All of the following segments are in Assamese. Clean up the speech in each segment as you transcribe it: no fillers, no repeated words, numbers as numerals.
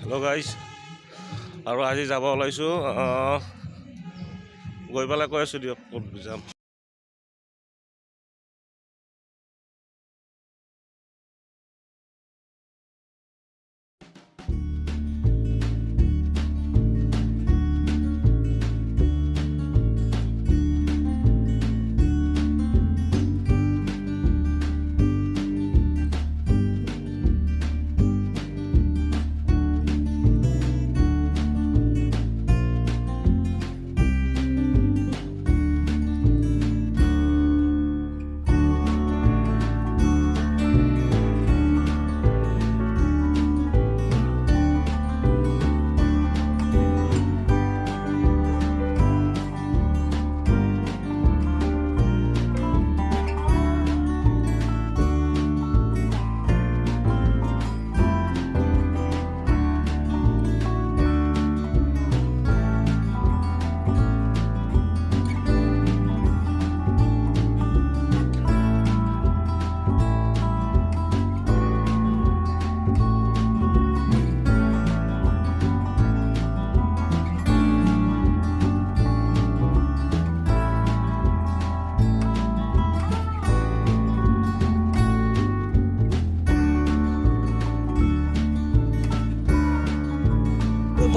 হেল্ল' গাইজ, আৰু আজি যাব ওলাইছোঁ গৈ পেলাই কৈ আছোঁ দিয়ক ক'ত যাম।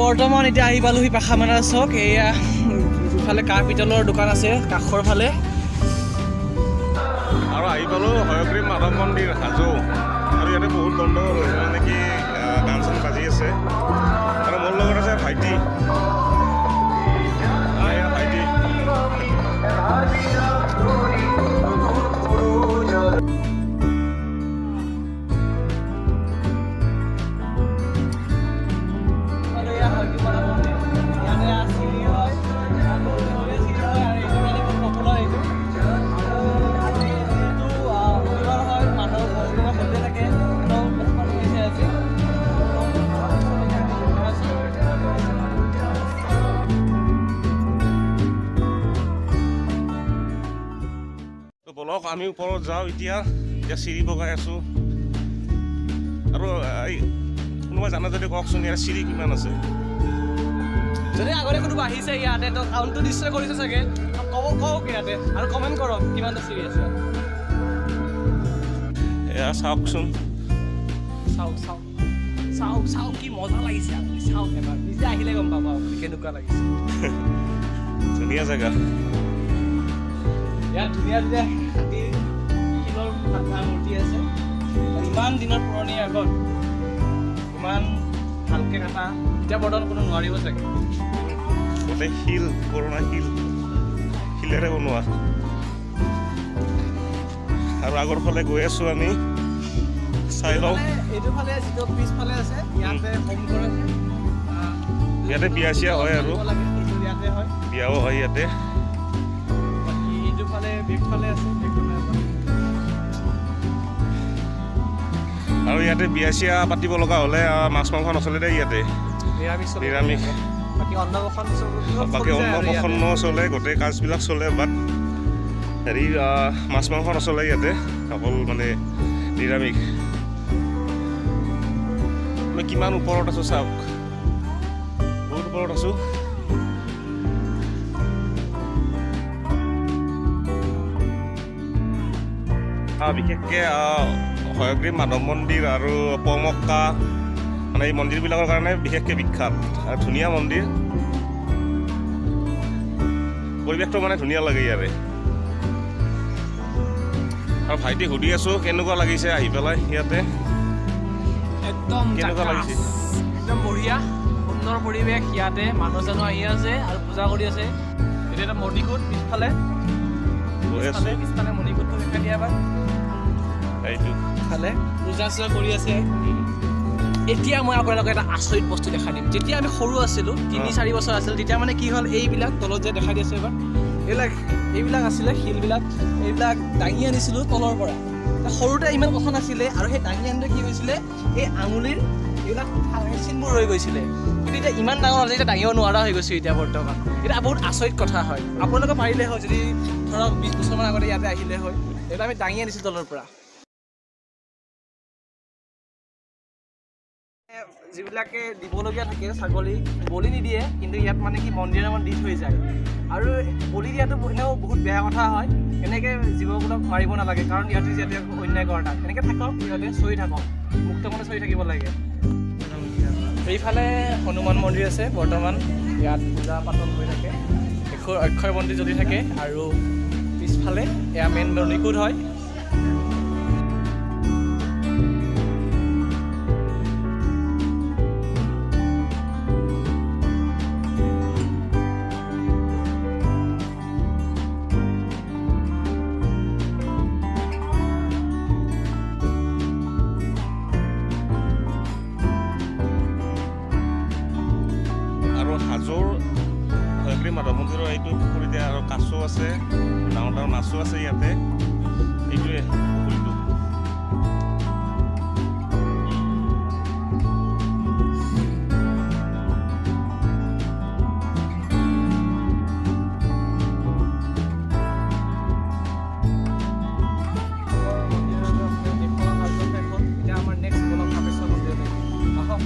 বৰ্তমান এতিয়া আহি পালোহি পাখামাৰা চক। এয়া ইফালে কাঁহ পিতলৰ দোকান আছে কাষৰ ফালে, আৰু আহি পালোঁ হয়গ্ৰীৱ মাধৱ মন্দিৰ হাজো। আৰু ইয়াতে বহুত গণ্ডগোল হৈছে, মানে কি গান চান বাজি আছে। আৰু মোৰ লগত আছে ভাইটি। ভাইটি বলক আমি ওপৰত যাওঁ। এতিয়া চিৰি বগাই আছোঁ। আৰু কোনোবাই জানে যদি কওকচোন ইয়াৰ চিৰি কিমান আছে? যদি আগতে কোনোবা আহিছে ইয়াতে তো কাউণ্টটো নিশ্চয় কৰিছে চাগে, কওক ইয়াতে আৰু কমেণ্ট কৰক কিমানটা চিৰি আছে। এয়া চাওকচোন, চাওক কি মজা লাগিছে। আপুনি চাওক এবাৰ, নিজে আহিলে গম পাব আপুনি কেনেকুৱা লাগিছে। ধুনীয়া জেগা। ইয়াত ধুনীয়া ধুনীয়া হাতীৰ শিলৰ মূৰ্তি আছে। ইমান দিনৰ পুৰণি আগত ইমান ভালকৈ কাটা, এতিয়া বৰ্তমান কোনো নোৱাৰিব চাগে। গোটেই শিল, পুৰণা শিলেৰে বনোৱা। আৰু আগৰ ফালে গৈ আছোঁ আমি, চাই লওঁ। এইটো ফালে যিটো পিছফালে আছে ইয়াতে হোম ঘৰ আছে, ইয়াতে বিয়া চিয়া হয় আৰু ইয়াতে হয়, বিয়াও হয় ইয়াতে। বাকী এইটো ফালে বেগফালে আছে, আৰু ইয়াতে বিয়া চিয়া পাতিব লগা হ'লে মাছ মাংস নচলে দে ইয়াতে, নিৰামিষ। বাকী অন্নপ্ৰসন্ন চলে, গোটেই কাজবিলাক চলে। বাট হেৰি মাছ মাংস নচলে ইয়াতে, অকল মানে নিৰামিষ। মই কিমান ওপৰত আছোঁ চাওক, বহুত ওপৰত আছোঁ। বিশেষকৈ হয়গ্ৰীৱ মাধৱ মন্দিৰ আৰু পমক্কা, মানে এই মন্দিৰবিলাকৰ কাৰণে বিশেষকৈ বিখ্যাত। আৰু ধুনীয়া মন্দিৰ, পৰিৱেশটো মানে ধুনীয়া লাগে ইয়াৰে। আৰু ভাইটি সুধি আছোঁ কেনেকুৱা লাগিছে আহি পেলাই ইয়াতে। একদম কেনেকুৱা লাগিছে? একদম বঢ়িয়া, সুন্দৰ পৰিৱেশ। ইয়াতে মানুহ জানো আহি আছে আৰু পূজা কৰি আছে। এতিয়া এটা মণিকূট পিছফালে মণিকূটটো দেখাই দিয়া এবাৰ। এইটো ফালে পূজা চূজা কৰি আছে। এতিয়া মই আপোনালোকক এটা আচৰিত বস্তু দেখাই দিম। যেতিয়া আমি সৰু আছিলোঁ, 3-4 বছৰ আছিল, তেতিয়া মানে কি হ'ল, এইবিলাক তলত যে দেখাই দিছে এবাৰ, এইবিলাক আছিলে শিলবিলাক, এইবিলাক দাঙি আনিছিলোঁ তলৰ পৰা। সৰুতে ইমান কথা নাছিলে, আৰু সেই দাঙি আনোতে কি হৈছিলে, এই আঙুলিৰ এইবিলাক চিনবোৰ ৰৈ গৈছিলে। কিন্তু এতিয়া ইমান ডাঙৰ হ'ল যে এতিয়া দাঙিব নোৱাৰা হৈ গৈছোঁ এতিয়া বৰ্তমান। এটা বহুত আচৰিত কথা হয়। আপোনালোকে পাৰিলে হয়, যদি ধৰক 20 বছৰমান আগতে ইয়াতে আহিলে হয়, এইবিলাক আমি দাঙি আনিছিলোঁ তলৰ পৰা। যিবিলাকে দিবলগীয়া থাকে ছাগলী বলি নিদিয়ে, কিন্তু ইয়াত মানে কি মন্দিৰে মানে দি থৈ যায়। আৰু বলি দিয়াটো এনেও বহুত বেয়া কথা হয়, এনেকৈ জীৱবোৰক মাৰিব নালাগে, কাৰণ ইহঁতে যিহেতু অন্যায় কৰা তাত এনেকৈ থাকক, সিহঁতে চৰি থাকক, মুক্ত মনে চৰি থাকিব লাগে। এইফালে হনুমান মন্দিৰ আছে, বৰ্তমান ইয়াত পূজা পাতল হৈ থাকে, অক্ষয় মন্দিৰ জ্বলি থাকে, আৰু পিছফালে এয়া মেইন মন্দিৰটোত হয়। হাজোৰ হয়গ্ৰীৱ মাধৱ মন্দিৰৰ এইটো পুখুৰীতে আৰু কাছো আছে, ডাঙৰ ডাঙৰ মাছো আছে ইয়াতে। এইটোৱে পুখুৰীটো। এতিয়া আমাৰ নেক্সট বলক কামেশ্বৰ মন্দিৰলৈ আহক।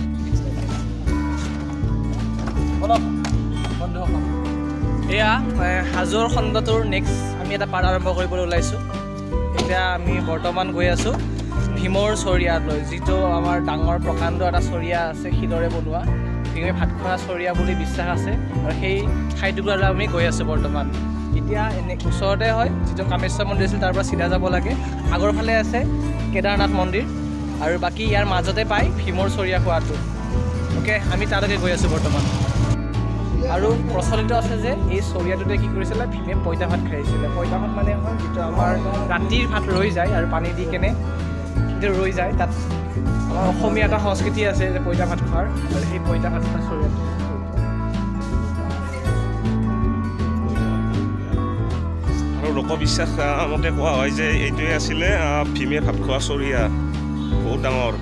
এয়া হাজোৰ খণ্ডটোৰ নেক্সট আমি এটা পাৰ্ট আৰম্ভ কৰিবলৈ ওলাইছোঁ। এতিয়া আমি বৰ্তমান গৈ আছোঁ ভীমৰ চৰিয়ালৈ, যিটো আমাৰ ডাঙৰ প্ৰকাণ্ড এটা চৰিয়া আছে, শিলৰে বনোৱা। ভীমে ভাত খোৱা চৰিয়া বুলি বিশ্বাস আছে, আৰু সেই ঠাইটুকুৰালৈ আমি গৈ আছোঁ বৰ্তমান। এতিয়া এনে ওচৰতে হয়, যিটো কামেশ্বৰ মন্দিৰ আছিল তাৰ পৰা চিধা যাব লাগে। আগৰ ফালে আছে কেদাৰনাথ মন্দিৰ, আৰু বাকী ইয়াৰ মাজতে পায় ভীমৰ চৰিয়া খোৱাটো। অ'কে, আমি তালৈকে গৈ আছোঁ বৰ্তমান। আৰু প্ৰচলিত আছে যে এই চৰিয়াটোতে কি কৰিছিলে, ভীমে পঁইতা ভাত খাইছিলে। পঁইতা ভাত মানে হয় যিটো আমাৰ ৰাতিৰ ভাত ৰৈ যায় আৰু পানী দি কেনে যিটো ৰৈ যায়, তাত আমাৰ অসমীয়া এটা সংস্কৃতি আছে যে পঁইতা ভাত খোৱাৰ, আৰু সেই পঁইতা ভাত খোৱাৰ চৰিয়াটো। আৰু লোকবিশ্বাস মতে কোৱা হয় যে এইটোৱে আছিলে ভীমে ভাত খোৱা চৰিয়া, বহুত ডাঙৰ।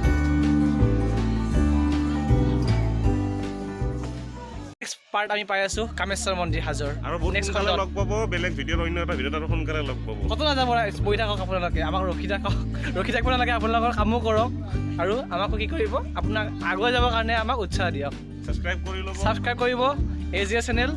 পাৰ্ট আমি পাই আছোঁ কামেশ্বৰ মন্দিৰ হাজোৰ। আৰু বহুত সোনকালে লগ পাব, বেলেগ ভিডিঅ'ৰ অন্য এটা ভিডিঅ'ত আৰু সোনকালে লগ পাব। কত নাযাব, বহি থাকক আপোনালোকে, আমাক ৰখি থাকিব নালাগে, আপোনালোকৰ কামো কৰক, আৰু আমাকো কি কৰিব, আপোনাক আগুৱাই যাবৰ কাৰণে আমাক উৎসাহ দিয়ক। ছাবস্ক্ৰাইব কৰিব AGS চেনেল,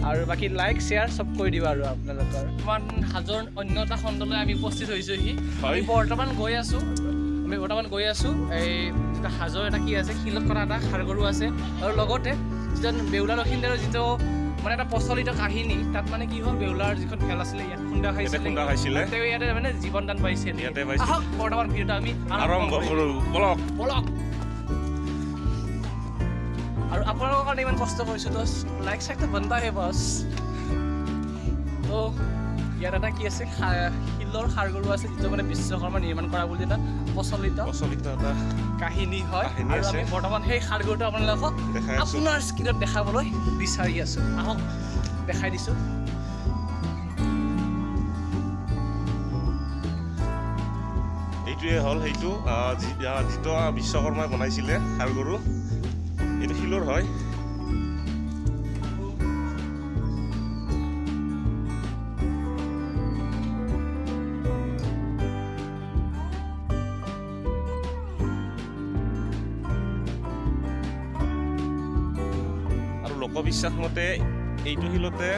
আৰু বাকী লাইক শ্বেয়াৰ চব কৰি দিব। আৰু আপোনালোকৰ ইমান হাজোৰ অন্য এটা খণ্ডলৈ আমি উপস্থিত হৈছোঁহি। আমি বৰ্তমান গৈ আছোঁ এই যিটো হাজোৰ এটা কি আছে, শিলত কৰা এটা খাৰগৰু আছে, আৰু লগতে যিজন বেউলা লখিমদাৰৰ যিটো মানে এটা প্ৰচলিত কাহিনী, তাত মানে কি হ'ল, বেউলাৰ যিখন খেল আছিলে ইয়াত খুন্দা খাইছিলে, তেওঁ ইয়াতে মানে জীৱন দান পাইছিল। আহক বৰ্তমান ভিডিঅ'টো আমি আৰম্ভ কৰোঁ। বলক। আৰু আপোনালোকৰ কাৰণে ইমান কষ্ট কৰিছোঁ, তো লাইক চাইকটো বন্ধা হে বছ। তো ইয়াত এটা কি আছে, শিলৰ খাৰগৰু আছে, যিটো মানে বিশ্বকৰ্মা নিৰ্মাণ কৰা বুলি এটা প্ৰচলিত এটা কাহিনী হয়। আৰু আমি বৰ্তমান সেই খাৰগৰুটো আপোনালোকক আপোনাৰ স্ক্ৰীণত দেখাবলৈ বিচাৰি আছোঁ। আহক দেখাই দিছোঁ। এইটোৱে হ'ল সেইটো যিটো বিশ্বকৰ্মাই বনাইছিলে খাৰগৰু, এইটো শিলৰ হয়। লোকবিশ্বাস মতে এইটো শিলতে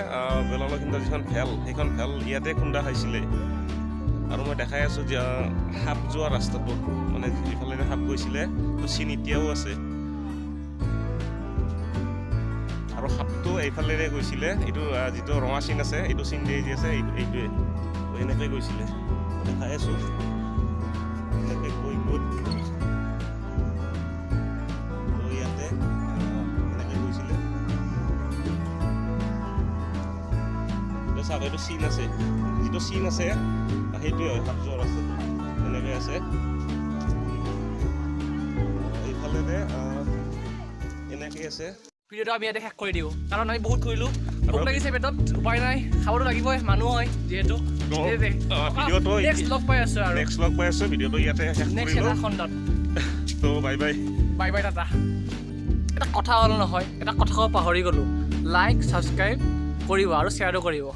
বেউলা লখিমদাৰ যিখন ভেল, সেইখন ভেল ইয়াতে খুন্দা খাইছিলে। আৰু মই দেখাই আছোঁ যে সাপ যোৱা ৰাস্তাটো, মানে যিফালেৰে সাপ গৈছিলে তো চিন এতিয়াও আছে, আৰু সাপটো এইফালেৰে গৈছিলে। এইটো যিটো ৰঙা চিন আছে, এইটো চিন দিয়ে যি আছে, এইটোৱে এনেকৈ গৈছিলে, দেখাই আছোঁ। এনেকৈ গৈ ইয়াতে এনেকৈ গৈছিলে। চাব, এইটো চিন আছে, যিটো চিন আছে সেইটোৱে হয় সাপ যোৱা ৰাস্তাটো, এনেকৈ আছে। এইফালেৰে এনেকৈ আছে। ভিডিঅ'টো আমি ইয়াতে শেষ কৰি দিওঁ, কাৰণ আমি বহুত কৰিলোঁ, ভোক লাগিছে পেটত, উপায় নাই, খাবতো লাগিবই, মানুহ হয় যিহেতু। ভিডিঅ'টো নেক্সট লগ পাই আছোঁ, ভিডিঅ'টো ইয়াতে শেষ কৰিলোঁ। খণ্ডত তো বাই বাই টাটা। এটা কথা হ'ল নহয়, এটা কথা পাহৰি গ'লোঁ, লাইক ছাবস্ক্ৰাইব কৰিব আৰু শ্বেয়াৰো কৰিব।